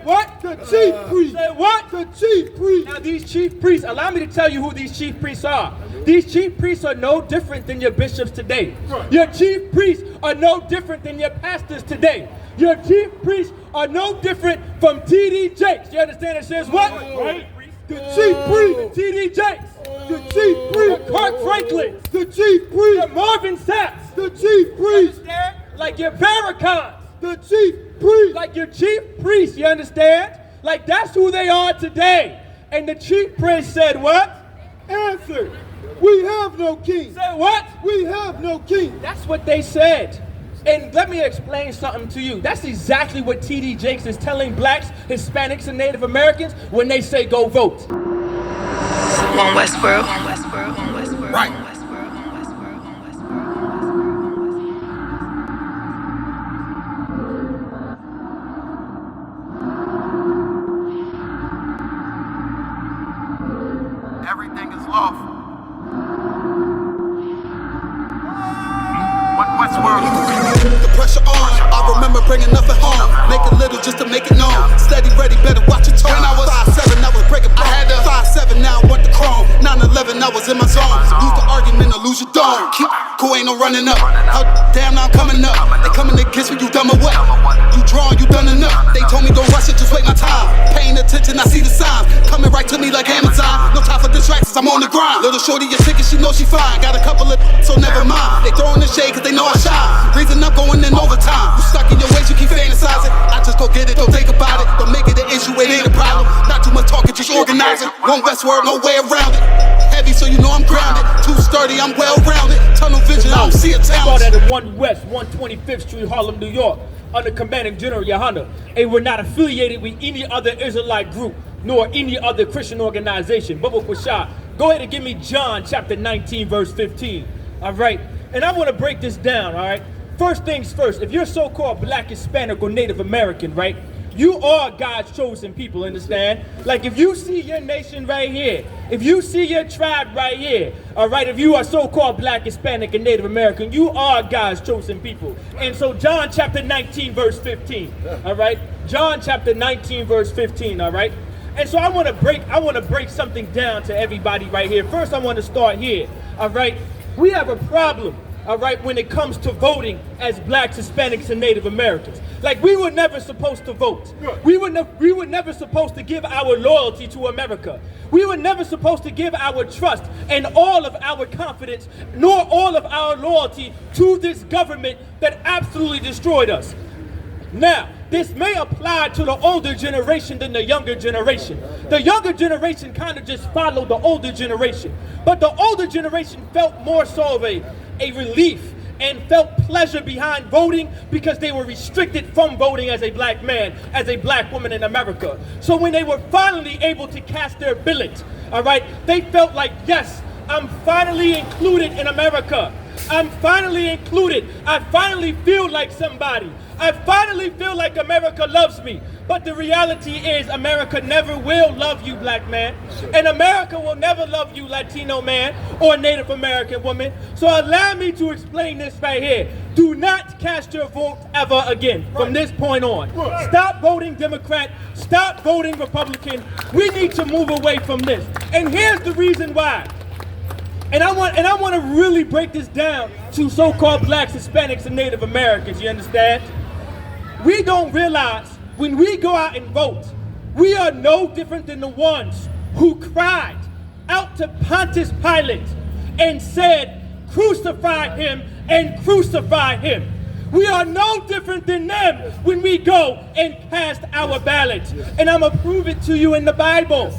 What? The chief priest. Say what? The chief priest. Now these chief priests, allow me to tell you who these chief priests are. These chief priests are no different than your bishops today. Right. Your chief priests are no different than your pastors today. Your chief priests are no different from T.D. Jakes. You understand? It says what? Right. The chief priest. T.D. Jakes. The chief priest. Kirk Franklin. The chief priest. Marvin Sapp. The chief priest. Understand? Like your Farrakhan. The chief priest. Like your chief priest, you understand? Like that's who they are today. And the chief priest said what? Answer. We have no king. Said what? We have no king. That's what they said. And let me explain something to you. That's exactly what T.D. Jakes is telling blacks, Hispanics, and Native Americans when they say go vote. One Westboro. Right. Everything is lawful. Westworld. The pressure on. I remember bringing nothing home. Make it little just to make it known. Steady, ready, better watch your tone. When I was 5'7", I was breaking bones. I had 5'7", now I want the chrome. 9/11, I was in my zone. Lose the argument or lose your dome. Keep cool, ain't no running up. How damn, now I'm coming up. They coming to kiss me, you dumb or what? You drawing, you done enough. They told me don't rush it, just wait my time. Paying attention, I see the signs. Coming right to me like Amazon. No time for distractions, I'm on the grind. Little shorty, your ticket, she knows she fine. Got a couple of so never mind. They throwing the shade cause they know I shine. Reason I'm going in overtime. You stuck in your ways, you keep fantasizing. I just go get it, don't think about it. Don't make it an issue, it ain't a problem. Not too much talking, just organizing. One Westworld, no way around it. Heavy, so you know I'm grounded. Too sturdy, I'm well rounded. Tunnel vision, I don't see a town. Started at 1 West, 125th Street, Harlem, New York, under Commanding General Yohana. And we're not affiliated with any other Israelite group, nor any other Christian organization. Baba Kwasha, go ahead and give me John chapter 19, verse 15. All right? And I want to break this down, all right? First things first, if you're so-called black, Hispanic, or Native American, right? You are God's chosen people, understand? Like if you see your nation right here, if you see your tribe right here, all right, if you are so-called black, Hispanic, and Native American, you are God's chosen people. And so John chapter 19, verse 15, all right? John chapter 19, verse 15, all right? And so I want to break something down to everybody right here. First, I want to start here, all right? We have a problem, all right, when it comes to voting as blacks, Hispanics, and Native Americans. Like we were never supposed to vote. We were never supposed to give our loyalty to America. We were never supposed to give our trust and all of our confidence, nor all of our loyalty to this government that absolutely destroyed us. Now, this may apply to the older generation than the younger generation. The younger generation kind of just followed the older generation. But the older generation felt more so of a relief and felt pleasure behind voting because they were restricted from voting as a black man, as a black woman in America. So when they were finally able to cast their ballot, all right, they felt like, yes, I'm finally included in America. I'm finally included. I finally feel like somebody. I finally feel like America loves me. But the reality is America never will love you, black man. And America will never love you, Latino man or Native American woman. So allow me to explain this right here. Do not cast your vote ever again from this point on. Stop voting Democrat. Stop voting Republican. We need to move away from this. And here's the reason why. And I want to really break this down to so-called blacks, Hispanics, and Native Americans, you understand? We don't realize when we go out and vote, we are no different than the ones who cried out to Pontius Pilate and said, crucify him and crucify him. We are no different than them when we go and cast our ballots. And I'm going to prove it to you in the Bible.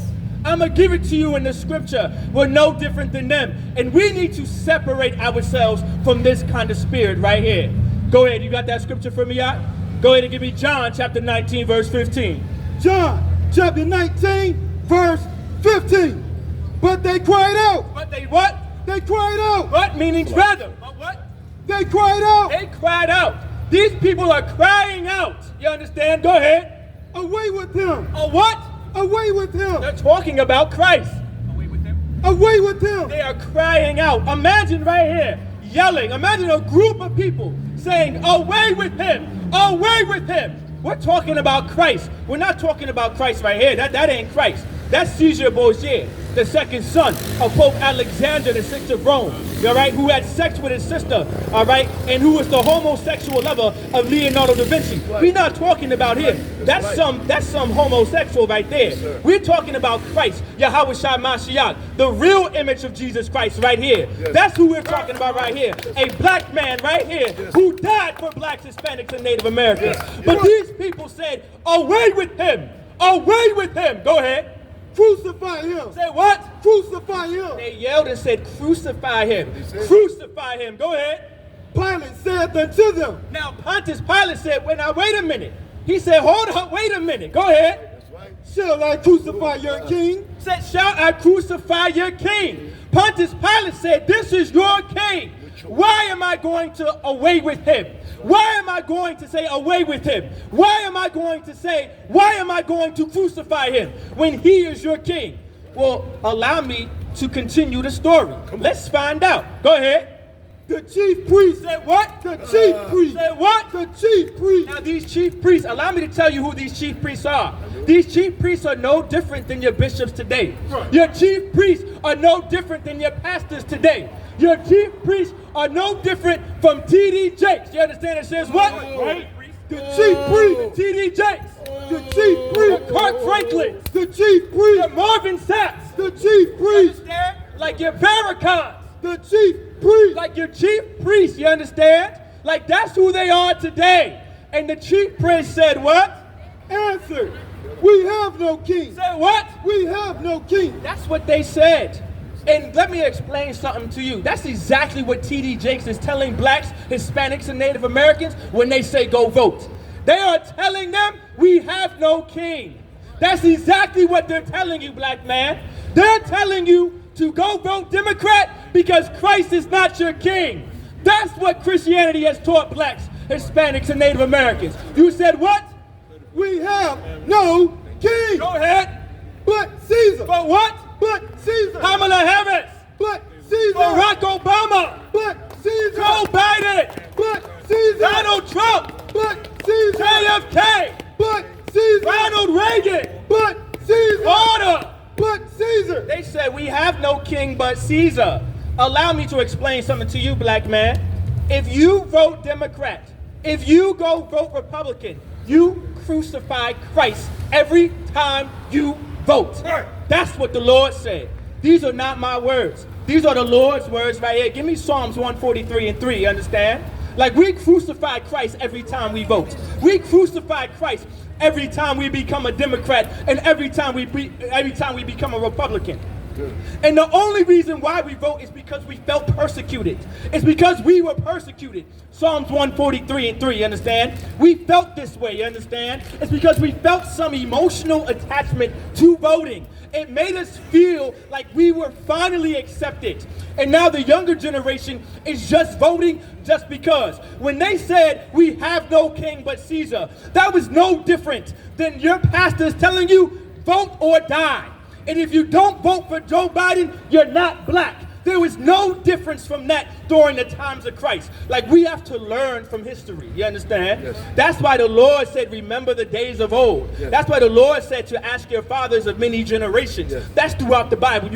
I'm going to give it to you in the scripture. We're no different than them. And we need to separate ourselves from this kind of spirit right here. Go ahead. You got that scripture for me, Yacht? Go ahead and give me John chapter 19, verse 15. John chapter 19, verse 15. But they cried out. But they what? They cried out. What? Meaning rather. What? They cried out. They cried out. These people are crying out. You understand? Go ahead. Away with him. A what? Away with him. They're talking about Christ. Away with him. Away with him. They are crying out. Imagine right here, yelling. Imagine a group of people saying, away with him. Away with him. We're talking about Christ. We're not talking about Christ right here. That ain't Christ. That's Caesar Borgia, the second son of Pope Alexander VI of Rome, all right, who had sex with his sister, all right, and who was the homosexual lover of Leonardo da Vinci. We're not talking about him. That's some homosexual right there. We're talking about Christ, Yahweh Shai Mashiach, the real image of Jesus Christ right here. That's who we're talking about right here. A black man right here who died for blacks, Hispanics, and Native Americans. But these people said, away with him. Away with him. Go ahead. Crucify him. Say what? Crucify him. They yelled and said, crucify him. Crucify him. Go ahead. Pilate said unto them. Now Pontius Pilate said, wait a minute. He said, hold up, wait a minute. Go ahead. Shall I crucify your king? Said, shall I crucify your king? Pontius Pilate said, this is your king. Why am I going to away with him? Why am I going to say away with him? Why am I going to crucify him when he is your king? Well, allow me to continue the story. Let's find out. Go ahead. The chief priest. Said what? The chief priest. Said what? The chief priest. Now these chief priests, allow me to tell you who these chief priests are. These chief priests are no different than your bishops today. Your chief priests are no different than your pastors today. Your chief priests are no different from T.D. Jakes. You understand? It says what? Right? The chief priest. T.D. Jakes. The chief priest. Kirk Franklin. The chief priest. The Marvin Saps. The chief priest. You understand? Like your Farrakhan. The chief priest. Like your chief priest. You understand? Like that's who they are today. And the chief priest said what? Answered. We have no king. Said what? We have no king. That's what they said. And let me explain something to you. That's exactly what T.D. Jakes is telling blacks, Hispanics, and Native Americans when they say go vote. They are telling them we have no king. That's exactly what they're telling you, black man. They're telling you to go vote Democrat because Christ is not your king. That's what Christianity has taught blacks, Hispanics, and Native Americans. You said what? We have no king. Go ahead. But Caesar. But what? But Caesar. Kamala Harris. But Caesar. Barack Obama. But Caesar. Joe Biden. But Caesar. Donald Trump. But Caesar. JFK. But Caesar. Ronald Reagan. But Caesar. Order. But Caesar. They said we have no king but Caesar. Allow me to explain something to you, black man. If you vote Democrat, if you go vote Republican, you crucify Christ every time you vote. That's what the Lord said. These are not my words. These are the Lord's words right here. Give me Psalms 143:3, you understand? Like we crucify Christ every time we vote. We crucify Christ every time we become a Democrat and every time we become a Republican. And the only reason why we vote is because we felt persecuted. It's because we were persecuted. Psalms 143:3, you understand? We felt this way, you understand? It's because we felt some emotional attachment to voting. It made us feel like we were finally accepted. And now the younger generation is just voting just because. When they said we have no king but Caesar, that was no different than your pastors telling you vote or die. And if you don't vote for Joe Biden, you're not black. There was no difference from that during the times of Christ. Like we have to learn from history, you understand? Yes. That's why the Lord said, remember the days of old. Yes. That's why the Lord said to ask your fathers of many generations. Yes. That's throughout the Bible.